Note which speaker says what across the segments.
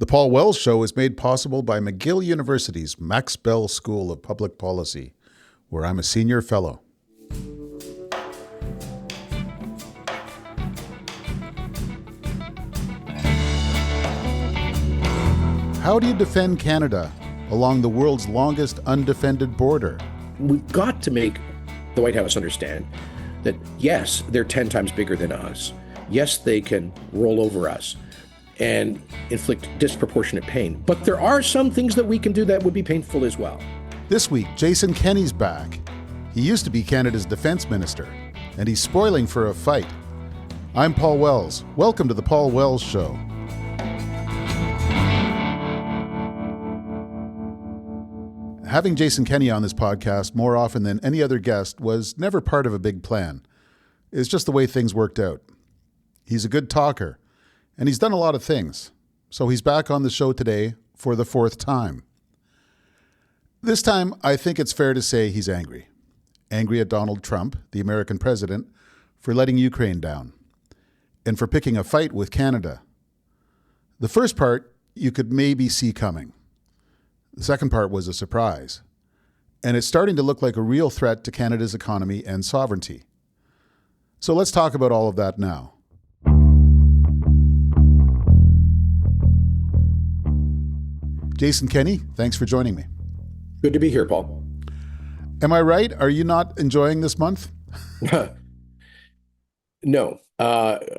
Speaker 1: The Paul Wells Show is made possible by McGill University's Max Bell School of Public Policy, where I'm a senior fellow. How do you defend Canada along the world's longest undefended border?
Speaker 2: We've got to make the White House understand that, yes, they're 10 times bigger than us. Yes, they can roll over us and inflict disproportionate pain. But there are some things that we can do that would be painful as well.
Speaker 1: This week, Jason Kenney's back. He used to be Canada's defense minister, and he's spoiling for a fight. I'm Paul Wells. Welcome to the Paul Wells Show. Having Jason Kenney on this podcast more often than any other guest was never part of a big plan. It's just the way things worked out. He's a good talker, and he's done a lot of things. So he's back on the show today for the fourth time. This time, I think it's fair to say he's angry. Angry at Donald Trump, the American president, for letting Ukraine down, and for picking a fight with Canada. The first part you could maybe see coming. The second part was a surprise, and it's starting to look like a real threat to Canada's economy and sovereignty. So let's talk about all of that now. Jason Kenney, thanks for joining me.
Speaker 2: Good to be here, Paul.
Speaker 1: Am I right? Are you not enjoying this month?
Speaker 2: No.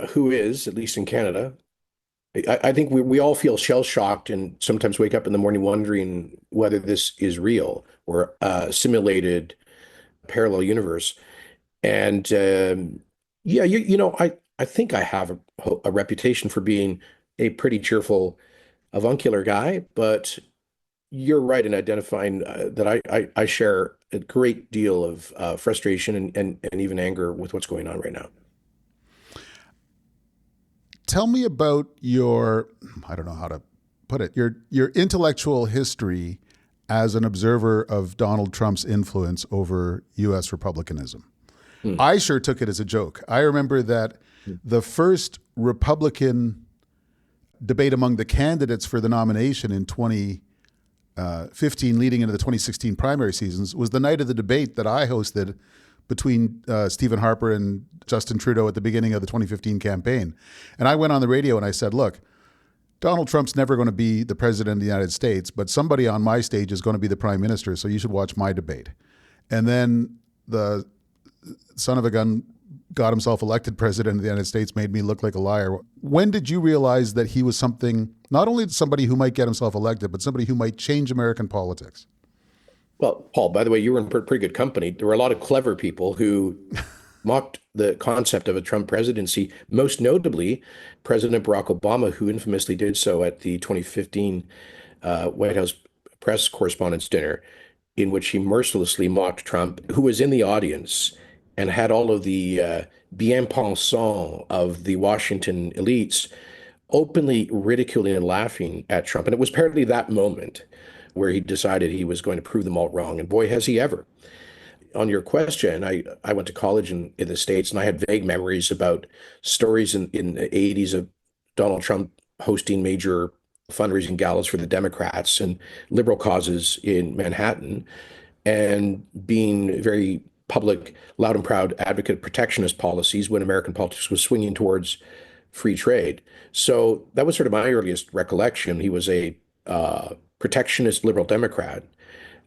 Speaker 2: Who is, at least in Canada? I think we all feel shell-shocked and sometimes wake up in the morning wondering whether this is real or a simulated parallel universe. And I think I have a reputation for being a pretty cheerful, avuncular guy, but you're right in identifying that I share a great deal of frustration and even anger with what's going on right now.
Speaker 1: Tell me about your, I don't know how to put it, your intellectual history as an observer of Donald Trump's influence over U.S. republicanism. I sure took it as a joke. I remember that the first Republican debate among the candidates for the nomination in 2015 leading into the 2016 primary seasons was the night of the debate that I hosted between Stephen Harper and Justin Trudeau at the beginning of the 2015 campaign. And I went on the radio and I said, look, Donald Trump's never going to be the president of the United States, but somebody on my stage is going to be the prime minister, so you should watch my debate. And then the son of a gun got himself elected president of the United States, made me look like a liar. When did you realize that he was something, not only somebody who might get himself elected, but somebody who might change American politics?
Speaker 2: Well, Paul, by the way, you were in pretty good company. There were a lot of clever people who mocked the concept of a Trump presidency, most notably President Barack Obama, who infamously did so at the 2015 White House press correspondents' dinner, in which he mercilessly mocked Trump, who was in the audience and had all of the bien-pensants of the Washington elites openly ridiculing and laughing at Trump. And it was apparently that moment where he decided he was going to prove them all wrong. And boy, has he ever. On your question, I went to college in the States, and I had vague memories about stories in the 80s of Donald Trump hosting major fundraising galas for the Democrats and liberal causes in Manhattan, and being very public, loud and proud advocate of protectionist policies when American politics was swinging towards free trade. So that was sort of my earliest recollection. He was a protectionist liberal Democrat.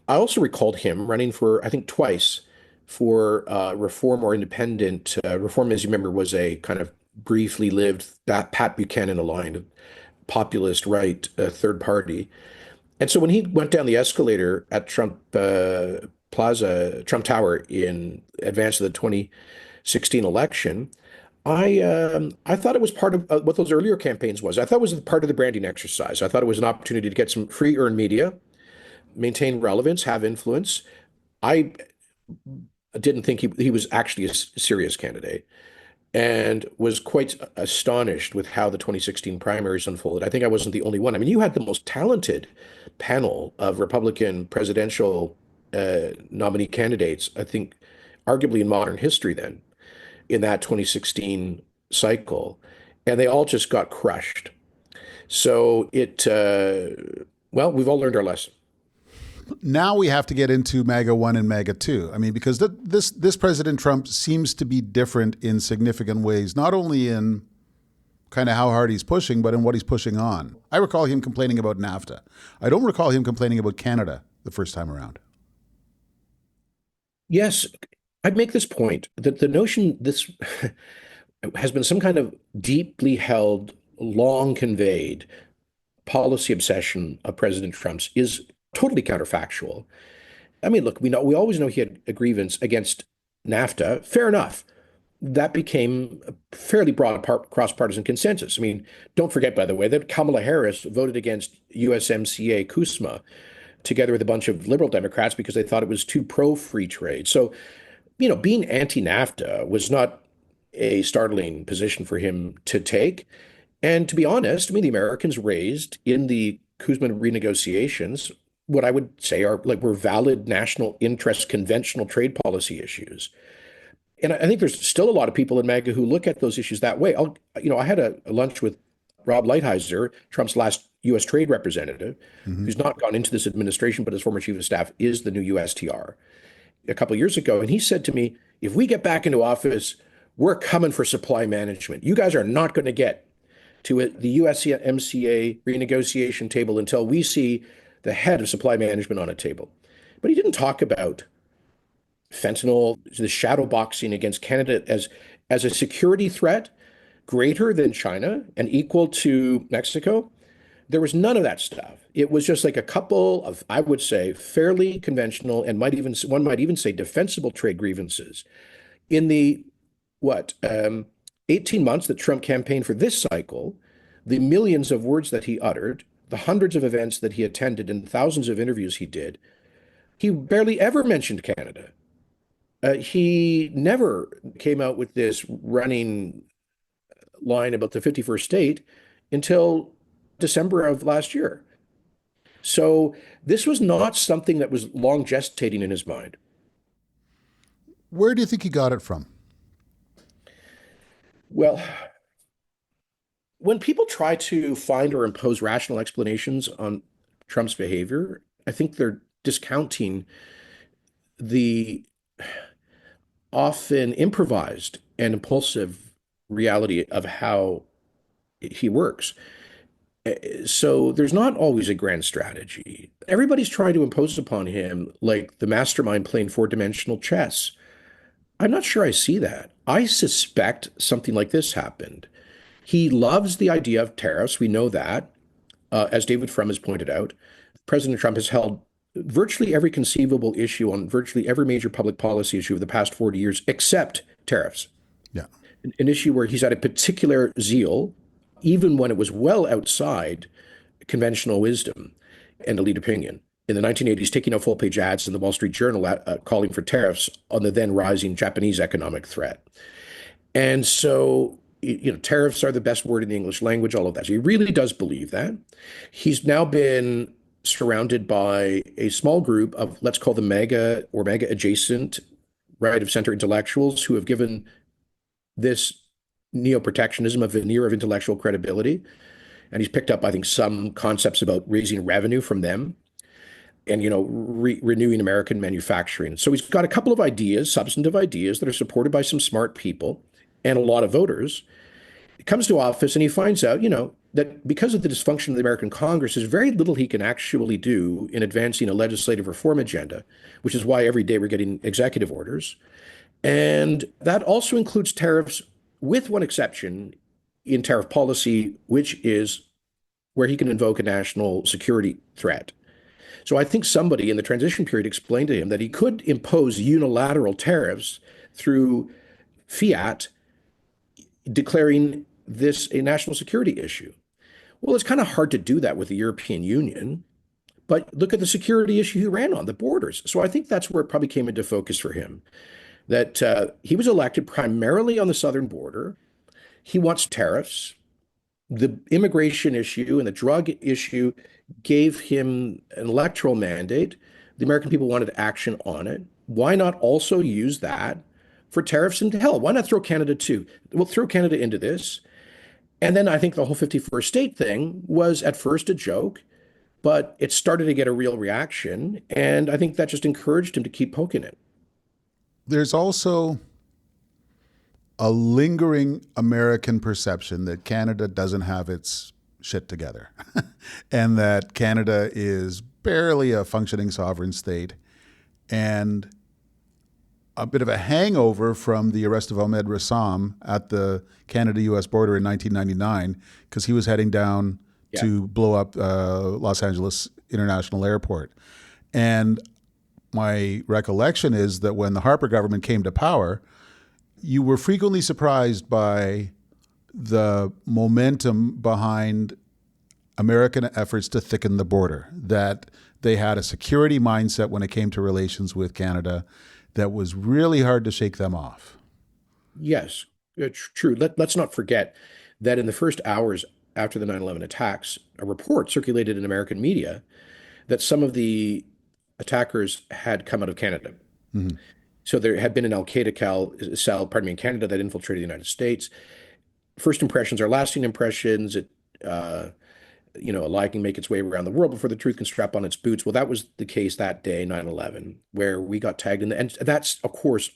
Speaker 2: I also recalled him running for, I think, twice for Reform or Independent. Reform, as you remember, was a kind of briefly lived Pat Buchanan aligned populist right third party. And so when he went down the escalator at Trump Tower in advance of the 2016 election, I thought it was part of what those earlier campaigns was. I thought it was part of the branding exercise. I thought it was an opportunity to get some free earned media, maintain relevance, have influence. I didn't think he was actually a serious candidate, and was quite astonished with how the 2016 primaries unfolded. I think I wasn't the only one. I mean, you had the most talented panel of Republican presidential nominee candidates, I think, arguably in modern history then, in that 2016 cycle, and they all just got crushed. So well, we've all learned our lesson.
Speaker 1: Now we have to get into MAGA 1 and MAGA 2. I mean, because this President Trump seems to be different in significant ways, not only in kind of how hard he's pushing, but in what he's pushing on. I recall him complaining about NAFTA. I don't recall him complaining about Canada the first time around.
Speaker 2: Yes, I'd make this point that the notion this has been some kind of deeply held, long conveyed policy obsession of President Trump's is totally counterfactual. I mean, look, we always know he had a grievance against NAFTA. Fair enough. That became a fairly broad cross-partisan consensus. I mean, don't forget, by the way, that Kamala Harris voted against USMCA CUSMA together with a bunch of liberal Democrats because they thought it was too pro-free trade. So, being anti-NAFTA was not a startling position for him to take. And to be honest, I mean, the Americans raised in the CUSMA renegotiations what I would say were valid national interest conventional trade policy issues. And I think there's still a lot of people in MAGA who look at those issues that way. I had a lunch with Rob Lighthizer, Trump's last U.S. trade representative, who's not gone into this administration, but his former chief of staff is the new USTR, a couple of years ago. And he said to me, if we get back into office, we're coming for supply management. You guys are not going to get to the USMCA renegotiation table until we see the head of supply management on a table. But he didn't talk about fentanyl, the shadow boxing against Canada as a security threat greater than China and equal to Mexico. There was none of that stuff. It was just like a couple of, I would say, fairly conventional and one might even say defensible trade grievances. In the 18 months that Trump campaigned for this cycle, the millions of words that he uttered, the hundreds of events that he attended, and thousands of interviews he did, he barely ever mentioned Canada. He never came out with this running line about the 51st state until December of last year. So this was not something that was long gestating in his mind.
Speaker 1: Where do you think he got it from?
Speaker 2: Well, when people try to find or impose rational explanations on Trump's behavior, I think they're discounting the often improvised and impulsive reality of how he works. So there's not always a grand strategy. Everybody's trying to impose upon him like the mastermind playing four-dimensional chess. I'm not sure I see that. I suspect something like this happened. He loves the idea of tariffs. We know that. As David Frum has pointed out, President Trump has held virtually every conceivable issue on virtually every major public policy issue of the past 40 years, except tariffs.
Speaker 1: Yeah.
Speaker 2: An issue where he's had a particular zeal, even when it was well outside conventional wisdom and elite opinion. In the 1980s, taking out full-page ads in the Wall Street Journal calling for tariffs on the then rising Japanese economic threat. And so, tariffs are the best word in the English language, all of that. So he really does believe that. He's now been surrounded by a small group of, let's call them MAGA or MAGA adjacent right of center intellectuals who have given this neo-protectionism a veneer of intellectual credibility. And he's picked up, I think, some concepts about raising revenue from them and, renewing American manufacturing. So he's got a couple of ideas, substantive ideas that are supported by some smart people and a lot of voters. He comes to office and he finds out, that because of the dysfunction of the American Congress, there's very little he can actually do in advancing a legislative reform agenda, which is why every day we're getting executive orders. And that also includes tariffs, with one exception in tariff policy, which is where he can invoke a national security threat. So I think somebody in the transition period explained to him that he could impose unilateral tariffs through fiat, declaring this a national security issue. Well, it's kind of hard to do that with the European Union, but look at the security issue he ran on, the borders. So I think that's where it probably came into focus for him, that he was elected primarily on the southern border. He wants tariffs. The immigration issue and the drug issue gave him an electoral mandate. The American people wanted action on it. Why not also use that for tariffs? And hell, why not throw Canada too? We'll throw Canada into this. And then I think the whole 51st state thing was at first a joke, but it started to get a real reaction. And I think that just encouraged him to keep poking it.
Speaker 1: There's also a lingering American perception that Canada doesn't have its shit together and that Canada is barely a functioning sovereign state, and a bit of a hangover from the arrest of Ahmed Rassam at the Canada-U.S. border in 1999 because he was heading down
Speaker 2: Yeah.
Speaker 1: to blow up Los Angeles International Airport. And my recollection is that when the Harper government came to power, you were frequently surprised by the momentum behind American efforts to thicken the border, that they had a security mindset when it came to relations with Canada that was really hard to shake them off.
Speaker 2: Yes, true. Let's not forget that in the first hours after the 9/11 attacks, a report circulated in American media that some of the attackers had come out of Canada.
Speaker 1: Mm-hmm.
Speaker 2: So there had been an cell, in Canada that infiltrated the United States. First impressions are lasting impressions. A lie can make its way around the world before the truth can strap on its boots. Well, that was the case that day, 9/11, where we got tagged in. And that's, of course,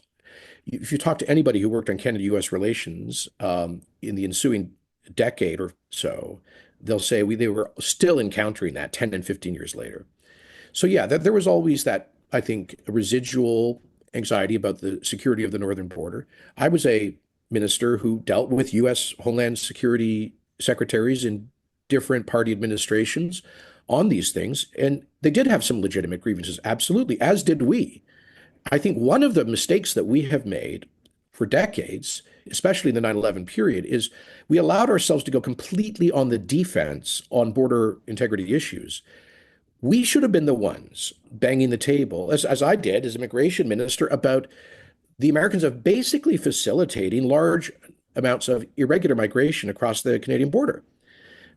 Speaker 2: if you talk to anybody who worked on Canada-U.S. relations in the ensuing decade or so, they'll say they were still encountering that 10 and 15 years later. So yeah, there was always that, I think, residual anxiety about the security of the northern border. I was a minister who dealt with U.S. Homeland Security secretaries in different party administrations on these things, and they did have some legitimate grievances, absolutely, as did we. I think one of the mistakes that we have made for decades, especially in the 9/11 period, is we allowed ourselves to go completely on the defense on border integrity issues. We should have been the ones banging the table, as I did as immigration minister, about the Americans of basically facilitating large amounts of irregular migration across the Canadian border.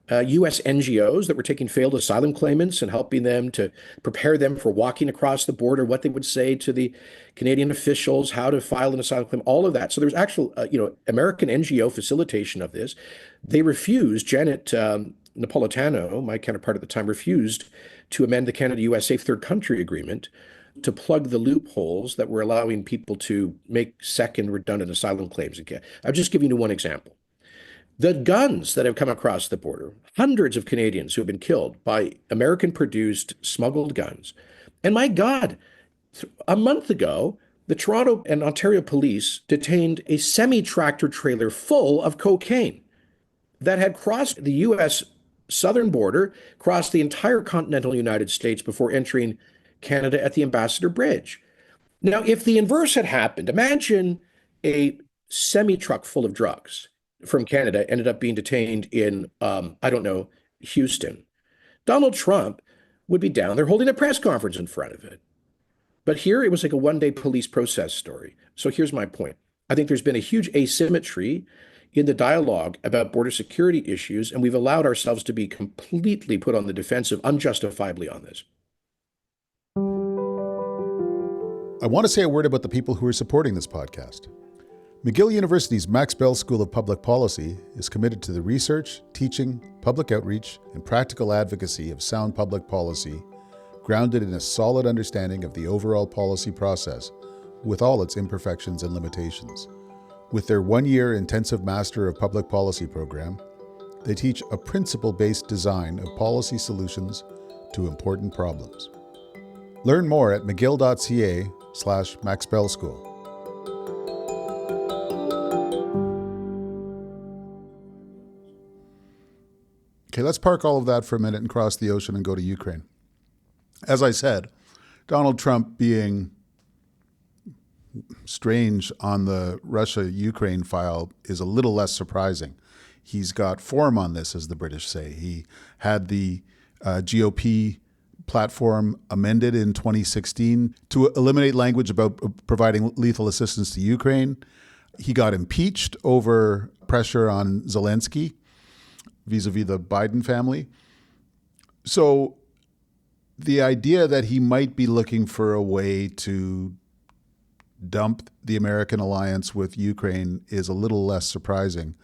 Speaker 2: U.S. NGOs that were taking failed asylum claimants and helping them to prepare them for walking across the border, what they would say to the Canadian officials, how to file an asylum claim, all of that. So there was actual, American NGO facilitation of this. They refused. Janet Napolitano, my counterpart at the time, refused to amend the Canada-U.S. Safe Third Country Agreement to plug the loopholes that were allowing people to make second redundant asylum claims again. I'll just give you one example. The guns that have come across the border, hundreds of Canadians who have been killed by American-produced smuggled guns. And my God, a month ago, the Toronto and Ontario police detained a semi-tractor trailer full of cocaine that had crossed the U.S. southern border, crossed the entire continental United States before entering Canada at the Ambassador Bridge. Now, if the inverse had happened, imagine a semi-truck full of drugs from Canada ended up being detained in, Houston. Donald Trump would be down there holding a press conference in front of it. But here it was like a one-day police process story. So here's my point. I think there's been a huge asymmetry in the dialogue about border security issues, and we've allowed ourselves to be completely put on the defensive unjustifiably on this.
Speaker 1: I want to say a word about the people who are supporting this podcast. McGill University's Max Bell School of Public Policy is committed to the research, teaching, public outreach, and practical advocacy of sound public policy, grounded in a solid understanding of the overall policy process, with all its imperfections and limitations. With their one-year intensive Master of Public Policy program, they teach a principle-based design of policy solutions to important problems. Learn more at mcgill.ca/maxbellschool. Okay, let's park all of that for a minute and cross the ocean and go to Ukraine. As I said, Donald Trump being strange on the Russia-Ukraine file is a little less surprising. He's got form on this, as the British say. He had the GOP platform amended in 2016 to eliminate language about providing lethal assistance to Ukraine. He got impeached over pressure on Zelensky vis-a-vis the Biden family. So the idea that he might be looking for a way to dump the American alliance with Ukraine is a little less surprising.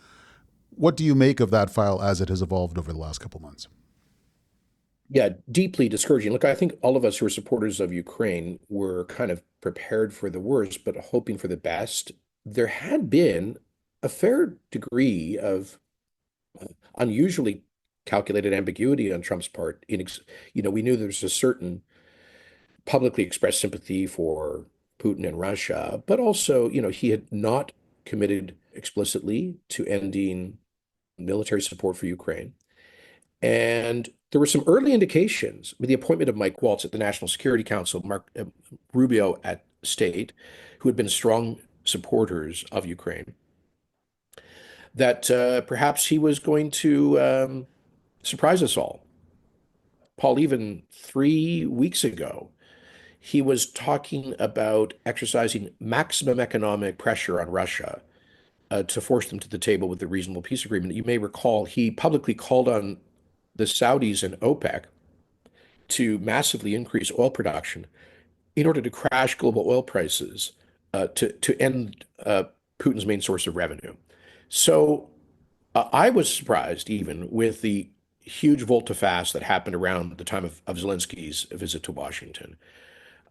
Speaker 1: what do you make of that file as it has evolved over the last couple of months?
Speaker 2: Yeah, deeply discouraging. Look, I think all of us who are supporters of Ukraine were kind of prepared for the worst, but hoping for the best. There had been a fair degree of unusually calculated ambiguity on Trump's part. We knew there's a certain publicly expressed sympathy for Putin and Russia, but also, he had not committed explicitly to ending military support for Ukraine. And there were some early indications with the appointment of Mike Waltz at the National Security Council, Mark Rubio at State, who had been strong supporters of Ukraine, that perhaps he was going to surprise us all. Paul, even 3 weeks ago, he was talking about exercising maximum economic pressure on Russia to force them to the table with the reasonable peace agreement. You may recall he publicly called on the Saudis and OPEC to massively increase oil production in order to crash global oil prices to end Putin's main source of revenue. So I was surprised even with the huge volte-face that happened around the time of Zelensky's visit to Washington,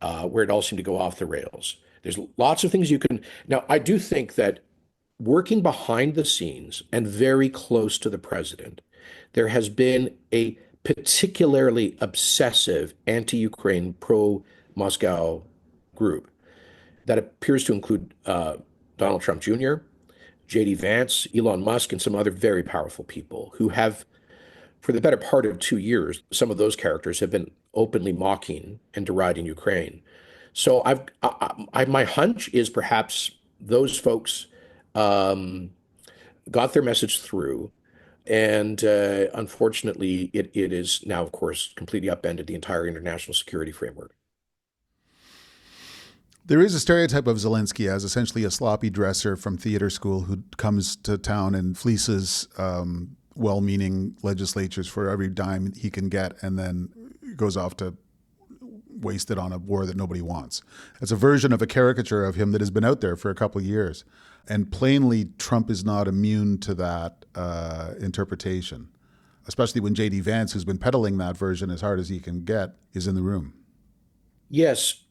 Speaker 2: where it all seemed to go off the rails. There's lots of things you can. Now, I do think that working behind the scenes and very close to the president, there has been a particularly obsessive anti-Ukraine, pro-Moscow group that appears to include Donald Trump Jr., J.D. Vance, Elon Musk, and some other very powerful people who have, for the better part of 2 years, some of those characters have been openly mocking and deriding Ukraine. So my hunch is perhaps those folks got their message through. And unfortunately, it is now, of course, completely upended the entire international security framework.
Speaker 1: There is a stereotype of Zelensky as essentially a sloppy dresser from theater school who comes to town and fleeces well-meaning legislatures for every dime he can get and then goes off to waste it on a war that nobody wants. It's a version of a caricature of him that has been out there for a couple of years. And plainly, Trump is not immune to that interpretation, especially when J.D. Vance, who's been peddling that version as hard as he can get, is in the room.
Speaker 2: Yes.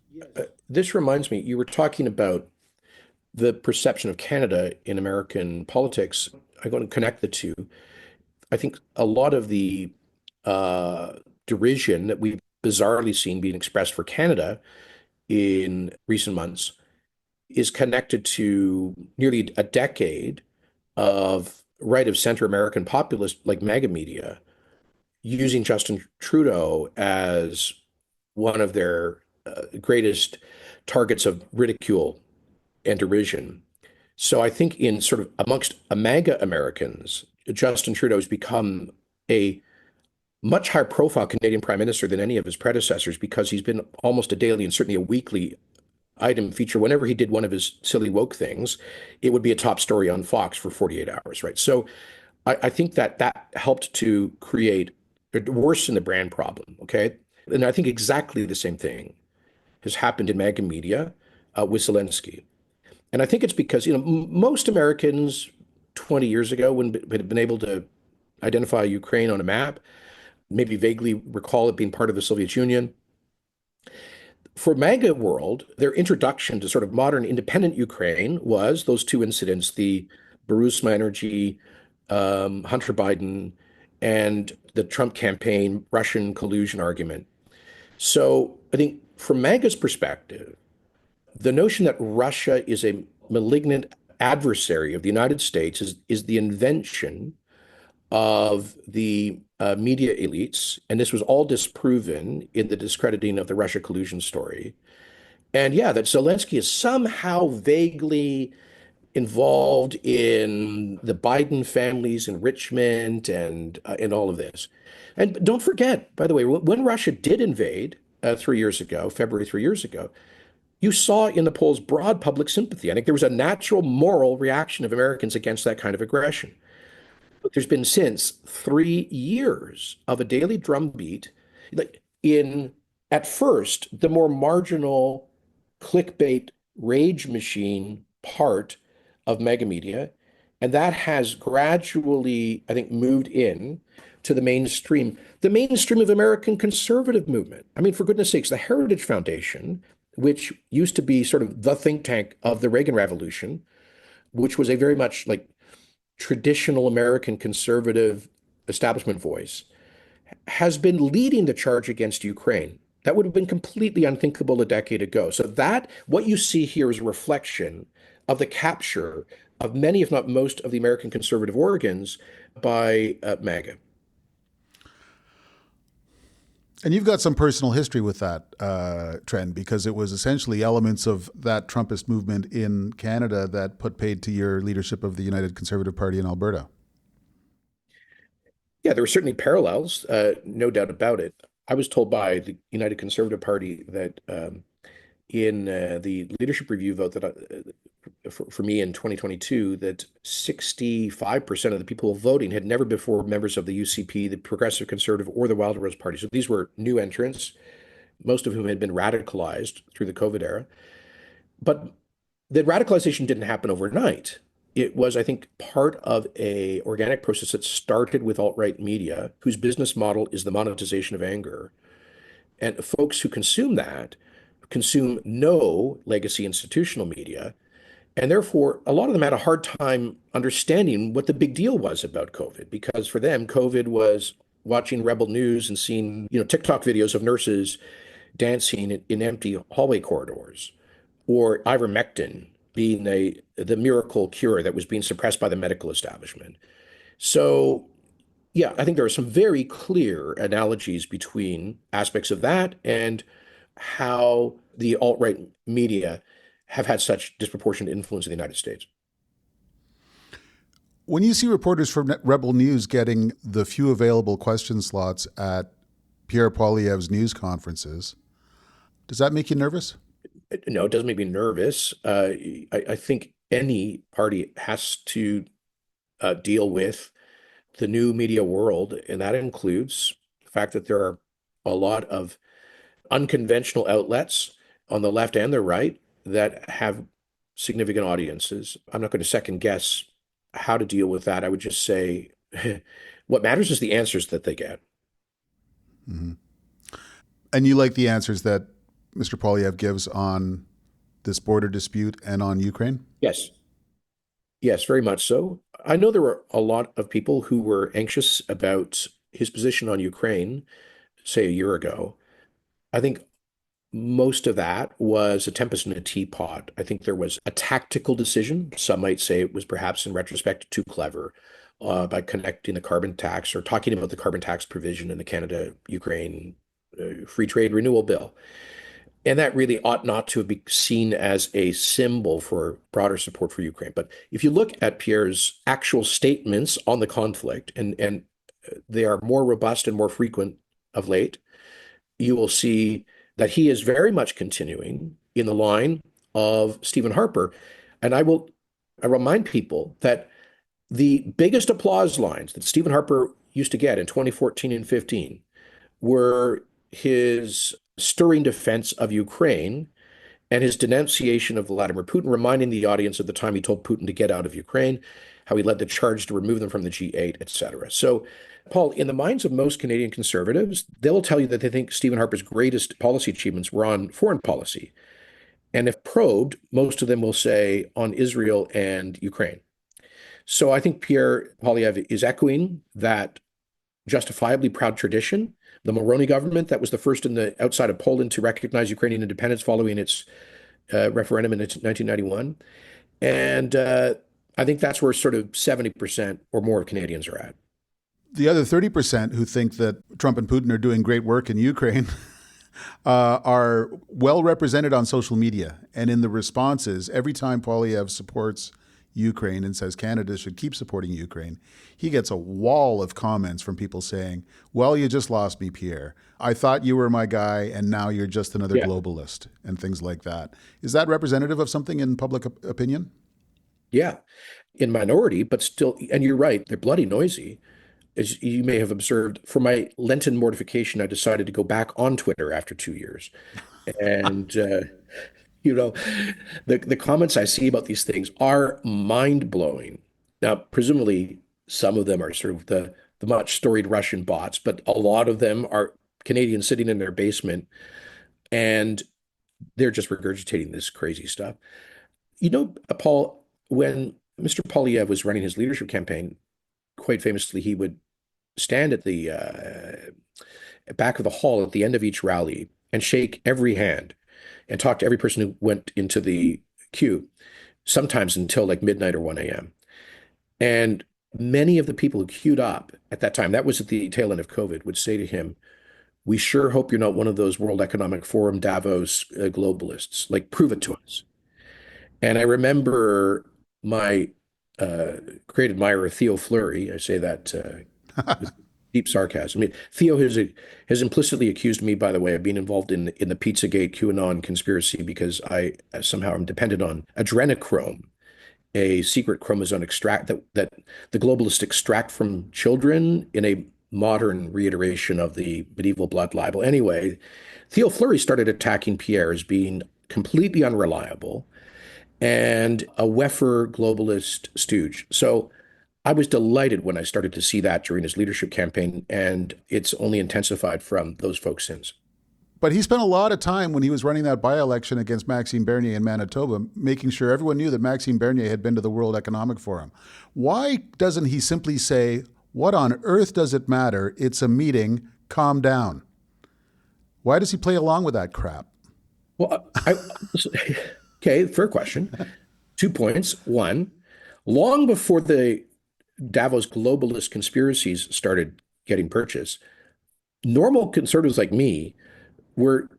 Speaker 2: This reminds me, you were talking about the perception of Canada in American politics. I'm going to connect the two. I think a lot of the derision that we've bizarrely seen being expressed for Canada in recent months is connected to nearly a decade of right of center American populists like MAGA media using Justin Trudeau as one of their greatest targets of ridicule and derision. So I think in sort of amongst MAGA Americans, Justin Trudeau has become a much higher profile Canadian prime minister than any of his predecessors because he's been almost a daily and certainly a weekly item feature. Whenever he did one of his silly woke things, it would be a top story on Fox for 48 hours, right? So I think that helped to create, worsen the brand problem, okay? And I think exactly the same thing has happened in MAGA media with Zelensky. And I think it's because, most Americans 20 years ago wouldn't have been able to identify Ukraine on a map, maybe vaguely recall it being part of the Soviet Union. For MAGA world, their introduction to sort of modern independent Ukraine was those two incidents, the Burisma Energy, Hunter Biden, and the Trump campaign Russian collusion argument. So I think from MAGA's perspective, the notion that Russia is a malignant adversary of the United States is the invention of the media elites, and this was all disproven in the discrediting of the Russia collusion story. And yeah, that Zelensky is somehow vaguely involved in the Biden family's enrichment and all of this. And don't forget, by the way, when Russia did invade 3 years ago, February 3 years ago, you saw in the polls broad public sympathy. I think there was a natural moral reaction of Americans against that kind of aggression. But there's been since 3 years of a daily drumbeat in, at first, the more marginal clickbait rage machine part of mega media. And that has gradually, I think, moved in to the mainstream of American conservative movement. I mean, for goodness sakes, the Heritage Foundation, which used to be sort of the think tank of the Reagan Revolution, which was a very much like traditional American conservative establishment voice, has been leading the charge against Ukraine. That would have been completely unthinkable a decade ago. So that what you see here is a reflection of the capture of many, if not most, of the American conservative organs by MAGA.
Speaker 1: And you've got some personal history with that trend because it was essentially elements of that Trumpist movement in Canada that put paid to your leadership of the United Conservative Party in Alberta.
Speaker 2: Yeah, there were certainly parallels, no doubt about it. I was told by the United Conservative Party that in the leadership review vote that for me in 2022, that 65% of the people voting had never before members of the UCP, the Progressive Conservative, or the Wild Rose Party. So these were new entrants, most of whom had been radicalized through the COVID era. But the radicalization didn't happen overnight. It was, I think, part of a organic process that started with alt-right media, whose business model is the monetization of anger. And folks who consume that consume no legacy institutional media. And therefore, a lot of them had a hard time understanding what the big deal was about COVID, because for them, COVID was watching Rebel News and seeing, TikTok videos of nurses dancing in empty hallway corridors, or ivermectin being the miracle cure that was being suppressed by the medical establishment. So, yeah, I think there are some very clear analogies between aspects of that and how the alt-right media have had such disproportionate influence in the United States.
Speaker 1: When you see reporters from Rebel News getting the few available question slots at Pierre Poilievre's news conferences, does that make you nervous?
Speaker 2: No, it doesn't make me nervous. I think any party has to deal with the new media world, and that includes the fact that there are a lot of unconventional outlets on the left and the right that have significant audiences. I'm not going to second guess how to deal with that. I would just say what matters is the answers that they get.
Speaker 1: Mm-hmm. And you like the answers that Mr. Poilievre gives on this border dispute and on Ukraine?
Speaker 2: Yes. Yes, very much so. I know there were a lot of people who were anxious about his position on Ukraine, say a year ago. I think most of that was a tempest in a teapot. I think there was a tactical decision. Some might say it was perhaps in retrospect too clever by connecting the carbon tax or talking about the carbon tax provision in the Canada-Ukraine free trade renewal bill. And that really ought not to be seen as a symbol for broader support for Ukraine. But if you look at Pierre's actual statements on the conflict, and they are more robust and more frequent of late, you will see that he is very much continuing in the line of Stephen Harper. And I remind people that the biggest applause lines that Stephen Harper used to get in 2014 and 15 were his stirring defense of Ukraine and his denunciation of Vladimir Putin, reminding the audience of the time he told Putin to get out of Ukraine, how he led the charge to remove them from the G8, et cetera. So, Paul, in the minds of most Canadian conservatives, they'll tell you that they think Stephen Harper's greatest policy achievements were on foreign policy. And if probed, most of them will say on Israel and Ukraine. So I think Pierre Poilievre is echoing that justifiably proud tradition. The Mulroney government, that was the first in the outside of Poland to recognize Ukrainian independence following its referendum in 1991. And I think that's where sort of 70% or more of Canadians are at.
Speaker 1: The other 30% who think that Trump and Putin are doing great work in Ukraine are well represented on social media. And in the responses, every time Poilievre supports Ukraine and says Canada should keep supporting Ukraine, he gets a wall of comments from people saying, well, you just lost me, Pierre. I thought you were my guy, and now you're just another globalist, and things like that. Is that representative of something in public opinion?
Speaker 2: Yeah, in minority, but still, and you're right, they're bloody noisy. As you may have observed, for my Lenten mortification, I decided to go back on Twitter after 2 years. And you know, the comments I see about these things are mind-blowing. Now, presumably, some of them are sort of the much storied Russian bots, but a lot of them are Canadians sitting in their basement and they're just regurgitating this crazy stuff. Paul, when Mr. Polyev was running his leadership campaign, quite famously, he would stand at the back of the hall at the end of each rally and shake every hand and talk to every person who went into the queue, sometimes until like midnight or 1 a.m. And many of the people who queued up at that time, that was at the tail end of COVID, would say to him, "We sure hope you're not one of those World Economic Forum Davos globalists. Like, prove it to us." And I remember my great admirer, Theo Fleury, I say that with deep sarcasm. I mean, Theo has implicitly accused me, by the way, of being involved in the Pizzagate QAnon conspiracy because I somehow am dependent on adrenochrome, a secret chromosome extract that the globalists extract from children in a modern reiteration of the medieval blood libel. Anyway, Theo Fleury started attacking Pierre as being completely unreliable and a Weffer globalist stooge. So I was delighted when I started to see that during his leadership campaign, and it's only intensified from those folks since.
Speaker 1: But he spent a lot of time when he was running that by-election against Maxime Bernier in Manitoba, making sure everyone knew that Maxime Bernier had been to the World Economic Forum. Why doesn't he simply say, what on earth does it matter? It's a meeting. Calm down. Why does he play along with that crap?
Speaker 2: Well, okay, fair question. 2 points. One, long before the Davos globalist conspiracies started getting purchased, normal conservatives like me were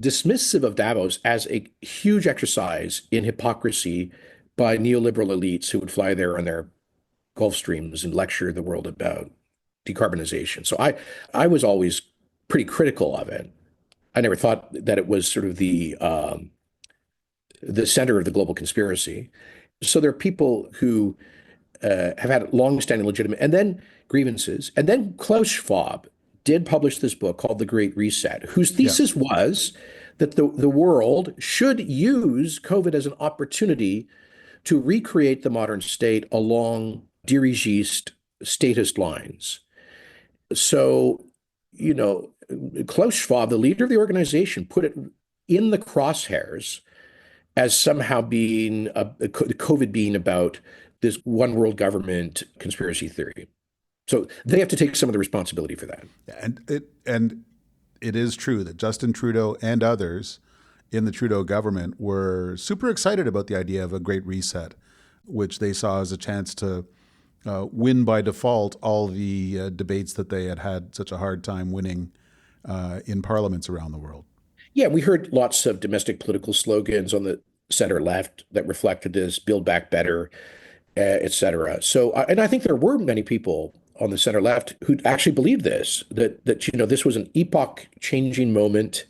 Speaker 2: dismissive of Davos as a huge exercise in hypocrisy by neoliberal elites who would fly there on their Gulfstreams and lecture the world about decarbonization. So I was always pretty critical of it. I never thought that it was sort of the center of the global conspiracy. So there are people who have had long-standing legitimate and then grievances. And then Klaus Schwab did publish this book called The Great Reset, whose
Speaker 1: Yeah.
Speaker 2: thesis was that the world should use COVID as an opportunity to recreate the modern state along dirigist statist lines. So, you know, Klaus Schwab, the leader of the organization, put it in the crosshairs as somehow being COVID being about this one world government conspiracy theory. So they have to take some of the responsibility for that.
Speaker 1: And it is true that Justin Trudeau and others in the Trudeau government were super excited about the idea of a great reset, which they saw as a chance to win by default all the debates that they had had such a hard time winning in parliaments around the world.
Speaker 2: Yeah, we heard lots of domestic political slogans on the center left that reflected this: build back better, et cetera. So, and I think there were many people on the center left who actually believed this, that this was an epoch changing moment,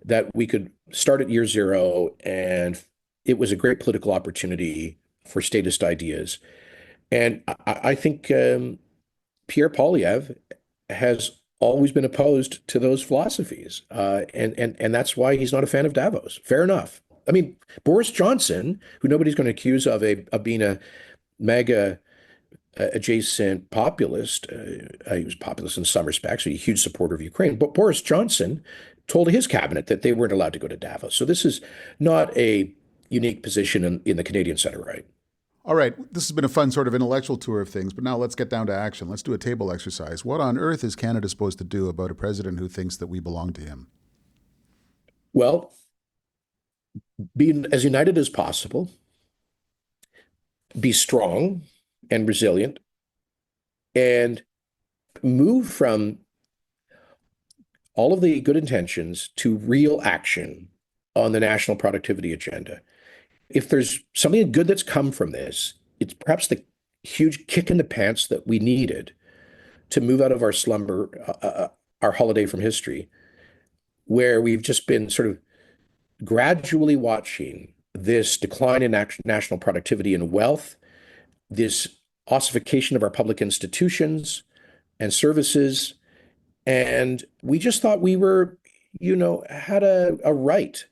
Speaker 2: that we could start at year zero, and it was a great political opportunity for statist ideas. And I think Pierre Poilievre has always been opposed to those philosophies, and that's why he's not a fan of Davos. Fair enough. I mean, Boris Johnson, who nobody's going to accuse of being a mega adjacent populist, he was populist in some respects, a huge supporter of Ukraine. But Boris Johnson told his cabinet that they weren't allowed to go to Davos. So this is not a unique position in the Canadian center right.
Speaker 1: All right, this has been a fun sort of intellectual tour of things, but now let's get down to action. Let's do a table exercise. What on earth is Canada supposed to do about a president who thinks that we belong to him?
Speaker 2: Well, be as united as possible, be strong and resilient, and move from all of the good intentions to real action on the national productivity agenda. If there's something good that's come from this, it's perhaps the huge kick in the pants that we needed to move out of our slumber, our holiday from history, where we've just been sort of gradually watching this decline in national productivity and wealth, this ossification of our public institutions and services. And we just thought we were, had a right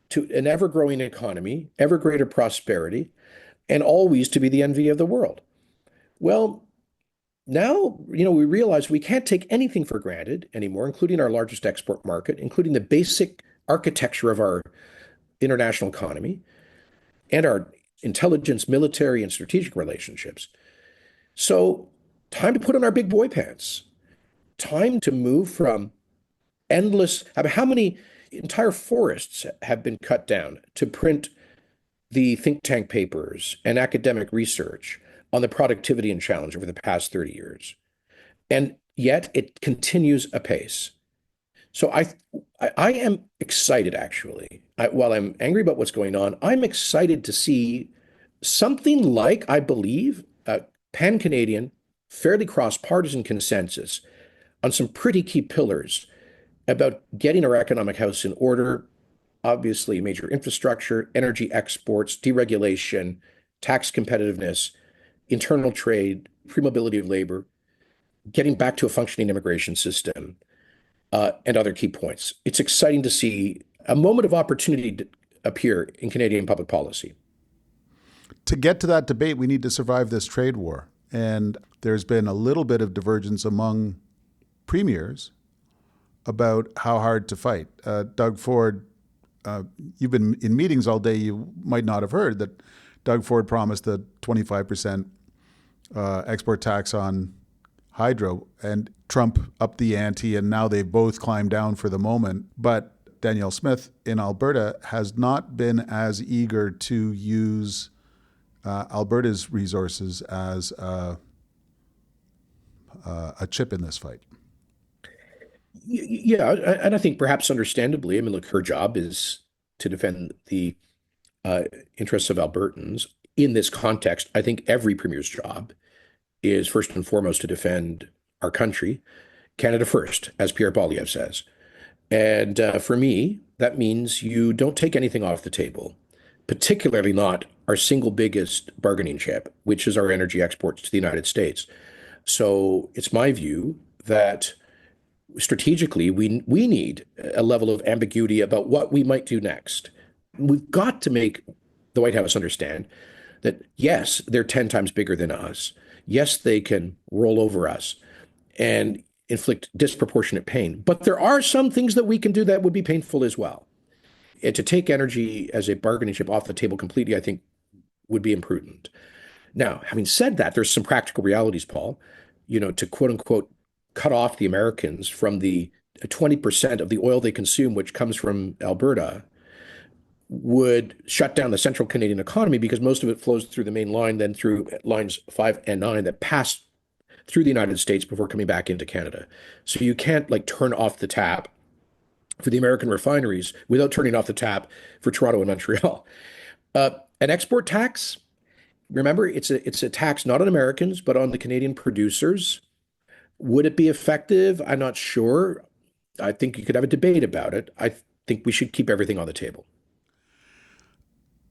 Speaker 2: to an ever growing economy, ever greater prosperity, and always to be the envy of the world. Well, now, we realize we can't take anything for granted anymore, including our largest export market, including the basic architecture of our international economy and our intelligence, military, and strategic relationships. So, time to put on our big boy pants. Time to move from endless, I mean, how many entire forests have been cut down to print the think tank papers and academic research on the productivity and challenge over the past 30 years. And yet it continues apace. So I am excited, actually. While I'm angry about what's going on, I'm excited to see something like, I believe, a pan-Canadian, fairly cross-partisan consensus on some pretty key pillars about getting our economic house in order, obviously major infrastructure, energy exports, deregulation, tax competitiveness, internal trade, free mobility of labor, getting back to a functioning immigration system, and other key points. It's exciting to see a moment of opportunity appear in Canadian public policy.
Speaker 1: To get to that debate, we need to survive this trade war. And there's been a little bit of divergence among premiers about how hard to fight. Doug Ford, you've been in meetings all day. You might not have heard that Doug Ford promised a 25% export tax on hydro, and Trump upped the ante, and now they've both climbed down for the moment. But Danielle Smith in Alberta has not been as eager to use Alberta's resources as a chip in this fight.
Speaker 2: Yeah, and I think perhaps understandably, I mean, look, her job is to defend the interests of Albertans. In this context, I think every premier's job is first and foremost to defend our country, Canada first, as Pierre Poilievre says. And for me, that means you don't take anything off the table, particularly not our single biggest bargaining chip, which is our energy exports to the United States. So it's my view that strategically, we need a level of ambiguity about what we might do next. We've got to make the White House understand that, yes, they're 10 times bigger than us. Yes, they can roll over us and inflict disproportionate pain. But there are some things that we can do that would be painful as well. And to take energy as a bargaining chip off the table completely, I think, would be imprudent. Now, having said that, there's some practical realities, Paul, to quote unquote cut off the Americans from the 20% of the oil they consume, which comes from Alberta, would shut down the central Canadian economy because most of it flows through the main line, then through lines 5 and 9 that pass through the United States before coming back into Canada. So you can't turn off the tap for the American refineries without turning off the tap for Toronto and Montreal. An export tax, remember, it's a tax not on Americans, but on the Canadian producers. Would it be effective? I'm not sure. I think you could have a debate about it. I think we should keep everything on the table.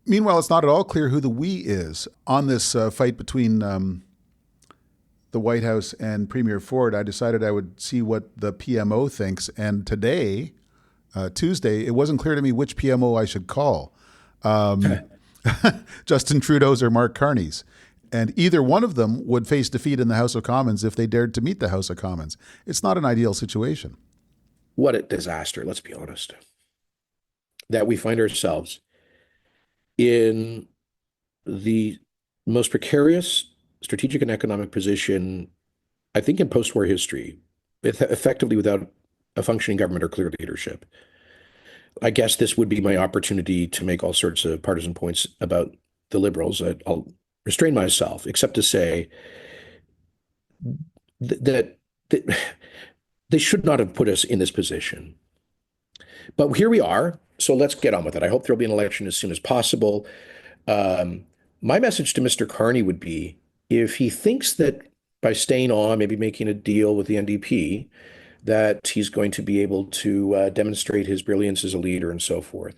Speaker 1: Meanwhile, it's not at all clear who the we is on this fight between the White House and Premier Ford. I decided I would see what the PMO thinks. And today, Tuesday, it wasn't clear to me which PMO I should call. Justin Trudeau's or Mark Carney's. And either one of them would face defeat in the House of Commons if they dared to meet the House of Commons. It's not an ideal situation.
Speaker 2: What a disaster, let's be honest, that we find ourselves in the most precarious strategic and economic position, I think, in post-war history, effectively without a functioning government or clear leadership. I guess this would be my opportunity to make all sorts of partisan points about the Liberals. I'll restrain myself, except to say that they should not have put us in this position. But here we are, so let's get on with it. I hope there'll be an election as soon as possible. My message to Mr. Carney would be, if he thinks that by staying on, maybe making a deal with the NDP, that he's going to be able to demonstrate his brilliance as a leader and so forth,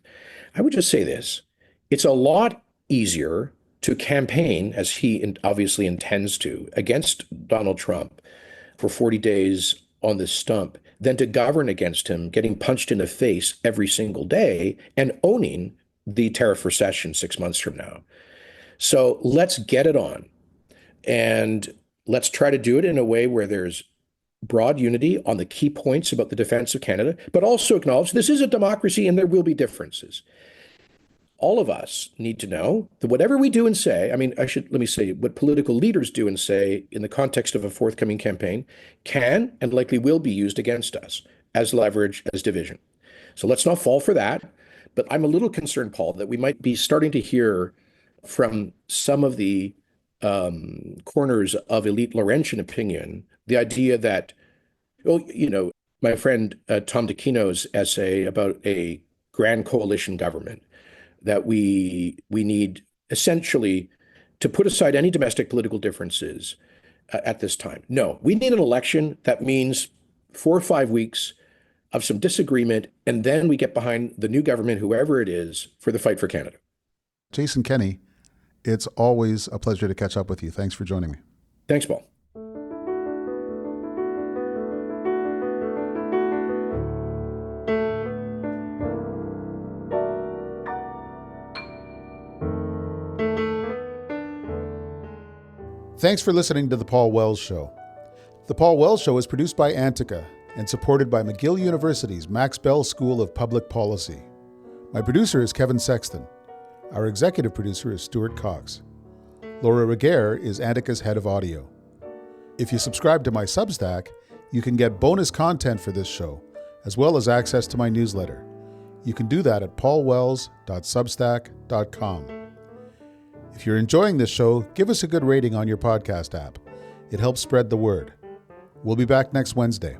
Speaker 2: I would just say this. It's a lot easier to campaign, as he obviously intends to, against Donald Trump for 40 days on this stump than to govern against him, getting punched in the face every single day and owning the tariff recession 6 months from now. So let's get it on. And let's try to do it in a way where there's broad unity on the key points about the defense of Canada, but also acknowledge this is a democracy and there will be differences. All of us need to know that whatever we do and say, let me say what political leaders do and say in the context of a forthcoming campaign can and likely will be used against us as leverage, as division. So let's not fall for that. But I'm a little concerned, Paul, that we might be starting to hear from some of the corners of elite Laurentian opinion the idea that, my friend Tom DeCino's essay about a grand coalition government, that we need essentially to put aside any domestic political differences at this time. No, we need an election that means 4 or 5 weeks of some disagreement, and then we get behind the new government, whoever it is, for the fight for Canada.
Speaker 1: Jason Kenney, it's always a pleasure to catch up with you. Thanks for joining me.
Speaker 2: Thanks, Paul.
Speaker 1: Thanks for listening to The Paul Wells Show. The Paul Wells Show is produced by Antica and supported by McGill University's Max Bell School of Public Policy. My producer is Kevin Sexton. Our executive producer is Stuart Cox. Laura Reguer is Antica's head of audio. If you subscribe to my Substack, you can get bonus content for this show, as well as access to my newsletter. You can do that at paulwells.substack.com. If you're enjoying this show, give us a good rating on your podcast app. It helps spread the word. We'll be back next Wednesday.